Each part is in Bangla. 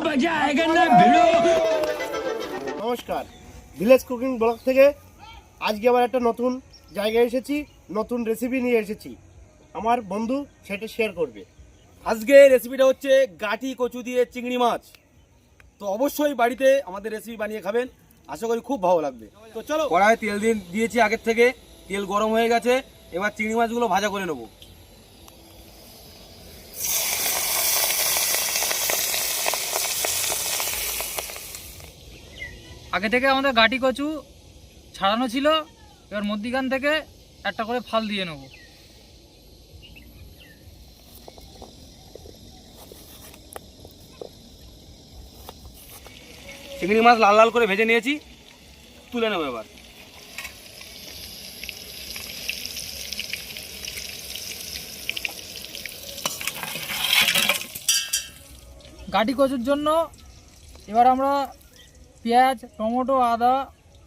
मजा आएगा ना भिड़ो। নমস্কার, ভিলেজ কুকিং ব্লগ থেকে আজকে আবার একটা নতুন জায়গায় এসেছি, নতুন রেসিপি নিয়ে এসেছি। আমার বন্ধু সেটা শেয়ার করবে। আজকে রেসিপিটা হচ্ছে গাটি কচু দিয়ে চিংড়ি মাছ। তো অবশ্যই বাড়িতে আমাদের রেসিপি বানিয়ে খাবেন, আশা করি খুব ভালো লাগবে। তো চলো, কড়াইয়ে তেল দিয়েছি আগের থেকে, তেল গরম হয়ে গেছে। এবার চিংড়ি মাছগুলো ভাজা করে নেব। আগে থেকে আমাদের গাটি কচু ছাড়ানো ছিল, এবার মধ্যিখান থেকে একটা করে ফাল দিয়ে নেব। চিংড়ি মাছ লাল লাল করে ভেজে নিয়েছি, তুলে নেব এবার। গাটি কচুর জন্য এবার আমরা পেঁয়াজ, টমেটো, আদা,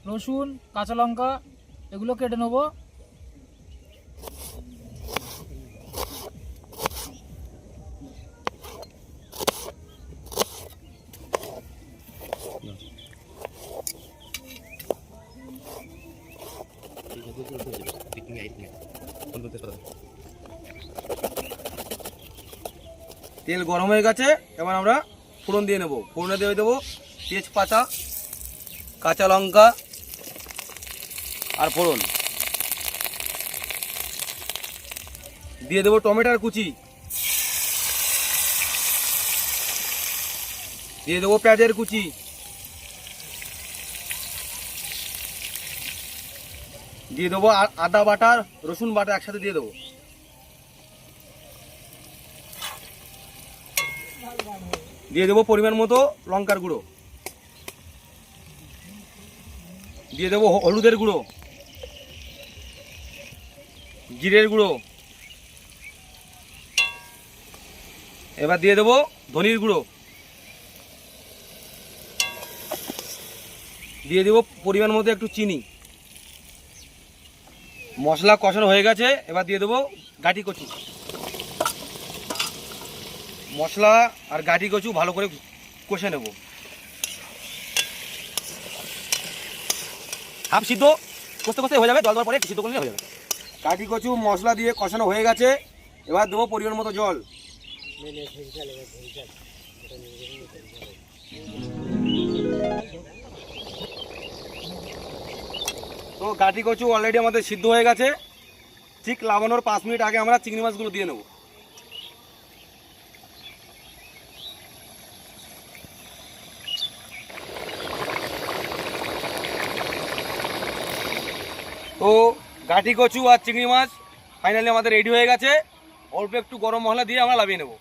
রসুন, কাঁচা লঙ্কা এগুলো কেটে নেব। তেল গরম হয়ে গেছে, এবার আমরা ফোড়ন দিয়ে নেব। ফোড়নে দিয়ে দেবো তেজপাতা, কাঁচা লঙ্কা আর ফোড়ন দিয়ে দেবো টমেটোর কুচি, দিয়ে দেবো পেঁয়াজের কুচি, দিয়ে দেবো আদা বাটা, রসুন বাটা একসাথে দিয়ে দেবো। দিয়ে দেবো পরিমাণ মতো লঙ্কার গুঁড়ো, দিয়ে দেবো হলুদের গুঁড়ো, জিরের গুঁড়ো, এবার দিয়ে দেবো ধনির গুঁড়ো, দিয়ে দেবো পরিমাণ মতো একটু চিনি। মশলা কষানো হয়ে গেছে, এবার দিয়ে দেবো গাটি কচু। মশলা আর গাটি কচু ভালো করে কষে নেব। হাফ সিদ্ধ কষতে কষতে হয়ে যাবে, জল দেওয়ার পরে একটু সিদ্ধ করলে হয়ে যাবে। গাটি কচু মশলা দিয়ে কষানো হয়ে গেছে, এবার দেবো পরিমাণ মতো জল। তো গাটি কচু অলরেডি আমাদের সিদ্ধ হয়ে গেছে। ঠিক লাগানোর 5 মিনিট আগে আমরা চিংড়ি মাছগুলো দিয়ে নেব। তো গাটি কচু আর চিংড়ি মাছ ফাইনালি আমাদের রেডি হয়ে গেছে। অল্প একটু গরম মশলা দিয়ে আমরা নামিয়ে নেব।